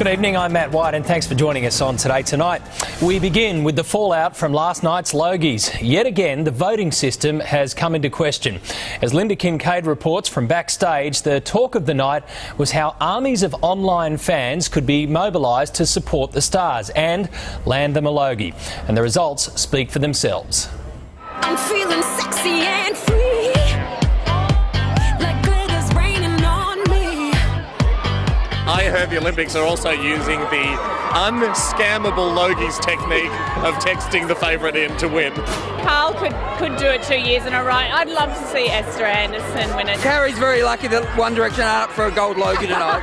Good evening, I'm Matt White and thanks for joining us on Today Tonight. We begin with the fallout from last night's Logies. Yet again, the voting system has come into question. As Lynda Kinkade reports from Backstage, the talk of the night was how armies of online fans could be mobilised to support the stars and land them a Logie. And the results speak for themselves. I'm feeling sexy and free. I heard the Olympics are also using the unscammable Logies technique of texting the favourite in to win. Carl could do it 2 years in a row. I'd love to see Esther Anderson win it. Carrie's very lucky that One Direction are up for a Gold Logie tonight.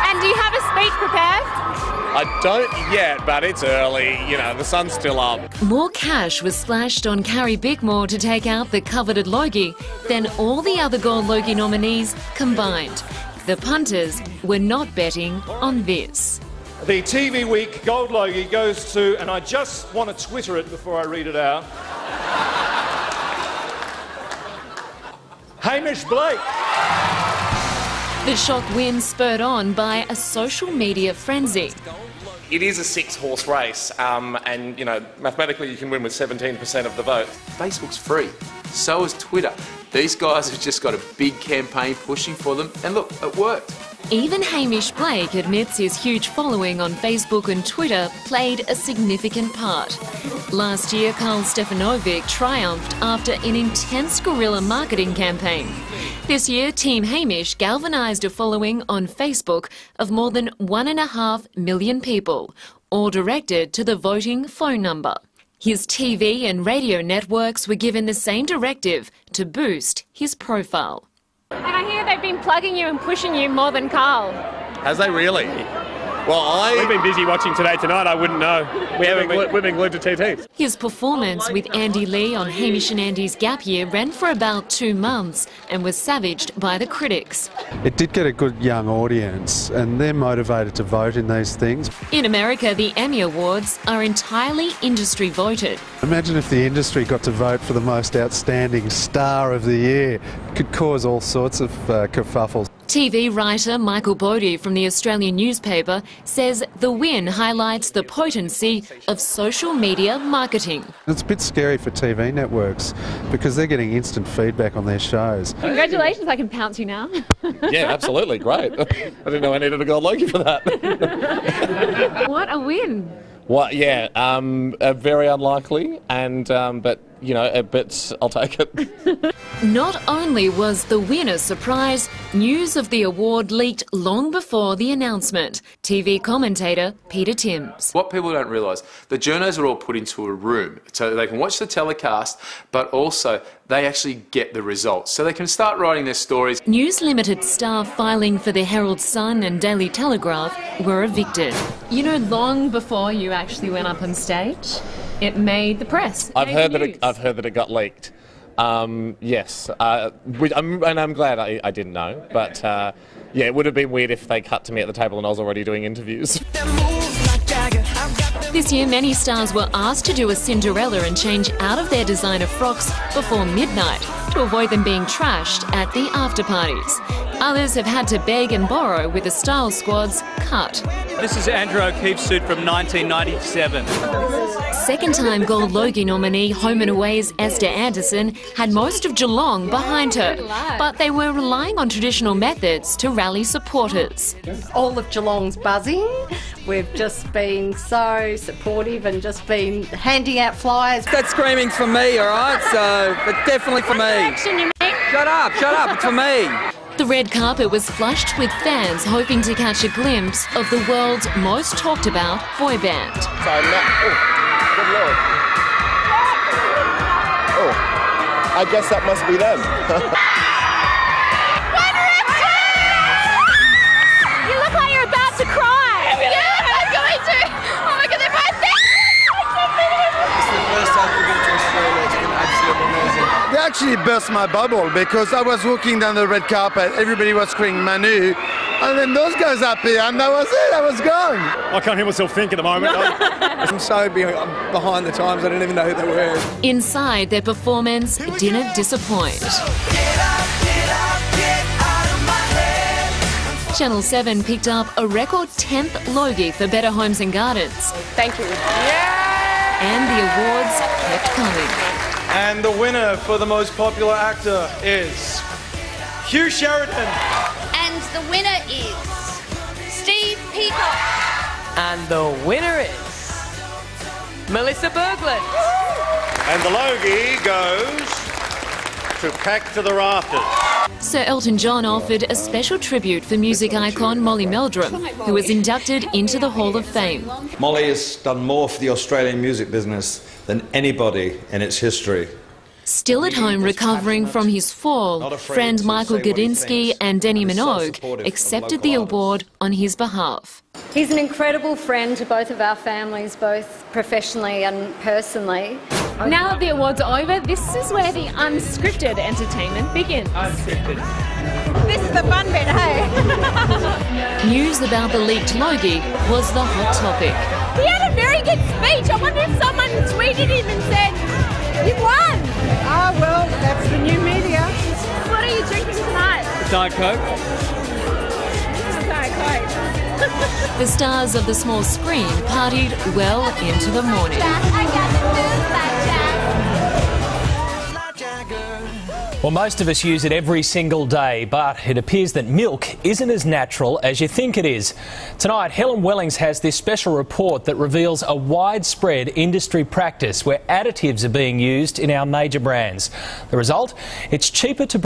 And do you have a speech prepared? I don't yet, but it's early. You know, the sun's still up. More cash was splashed on Carrie Bickmore to take out the coveted Logie than all the other Gold Logie nominees combined. The punters were not betting on this. The TV Week Gold Logie goes to, and I just want to Twitter it before I read it out, Hamish Blake. The shock win spurred on by a social media frenzy. It is a 6-horse race, and, you know, mathematically you can win with 17% of the vote. Facebook's free. So is Twitter. These guys have just got a big campaign pushing for them, and look, it worked. Even Hamish Blake admits his huge following on Facebook and Twitter played a significant part. Last year, Karl Stefanovic triumphed after an intense guerrilla marketing campaign. This year, Team Hamish galvanised a following on Facebook of more than 1.5 million people, all directed to the voting phone number. His TV and radio networks were given the same directive to boost his profile. And I hear they've been plugging you and pushing you more than Carl. Has they really? Well, We've been busy watching Today Tonight, I wouldn't know. We've been glued to TTs. His performance with Andy Lee on Hamish and Andy's Gap Year ran for about 2 months and was savaged by the critics. It did get a good young audience and they're motivated to vote in these things. In America, the Emmy Awards are entirely industry voted. Imagine if the industry got to vote for the most outstanding star of the year. It could cause all sorts of kerfuffles. TV writer Michael Bodie from the Australian newspaper says the win highlights the potency of social media marketing. It's a bit scary for TV networks because they're getting instant feedback on their shows. Congratulations, I can pounce you now. yeah, absolutely, great. I didn't know I needed a Gold Logie for that. What a win. Well, yeah, very unlikely, and but you know, but I'll take it. Not only was the winner surprise, news of the award leaked long before the announcement. TV commentator Peter Timms. What people don't realise, the journos are all put into a room so they can watch the telecast, but also they actually get the results, so they can start writing their stories. News Limited staff filing for the Herald Sun and Daily Telegraph were evicted. You know, long before you actually went up on stage, it made the press. I've heard that it got leaked. Yes, and I'm glad I didn't know. But yeah, it would have been weird if they cut to me at the table and I was already doing interviews. This year, many stars were asked to do a Cinderella and change out of their designer frocks before midnight to avoid them being trashed at the after-parties. Others have had to beg and borrow with the style squad's cut. This is Andrew O'Keefe's suit from 1997. Second-time Gold Logie nominee Home and Away's Esther Anderson had most of Geelong behind her, but they were relying on traditional methods to rally supporters. All of Geelong's buzzing. We've just been so supportive and just been handing out flyers. That screaming's for me, all right? So, but definitely for me. Shut up, it's for me. The red carpet was flushed with fans hoping to catch a glimpse of the world's most talked about boy band. Good Lord. Oh, I guess that must be them. You look like you're about to cry. Yeah, I'm going to. Oh my God, they're both there. It's the first time we've been to Australia. It's been absolutely amazing. They actually burst my bubble because I was walking down the red carpet, everybody was screaming Manu, and then those guys up here, and that was it, I was gone. I can't hear myself think at the moment. I'm so behind the times, I didn't even know who they were. Inside, their performance didn't disappoint. Channel 7 picked up a record 10th Logie for Better Homes and Gardens. Thank you. And the awards kept coming. And the winner for the most popular actor is Hugh Sheridan. And the winner is Steve Peacock. And the winner is Melissa Berglund. And the Logie goes to Pack to the Rafters. Sir Elton John offered a special tribute for music icon Molly Meldrum, who was inducted into the Hall of Fame. Molly has done more for the Australian music business than anybody in its history. Still at home recovering from his fall, friend Michael Gudinski and Denny Minogue accepted the award on his behalf. He's an incredible friend to both of our families, both professionally and personally. Now that the awards are over, this is where the unscripted entertainment begins. This is the fun bit, hey? News about the leaked Logie was the hot topic. He had a very good speech. I wonder if someone tweeted him and said, "You won!" Ah, well, that's the new media. What are you drinking tonight? Diet Coke. Diet Coke. The stars of the small screen partied well into the morning. Well, most of us use it every single day, but it appears that milk isn't as natural as you think it is. Tonight, Helen Wellings has this special report that reveals a widespread industry practice where additives are being used in our major brands. The result? It's cheaper to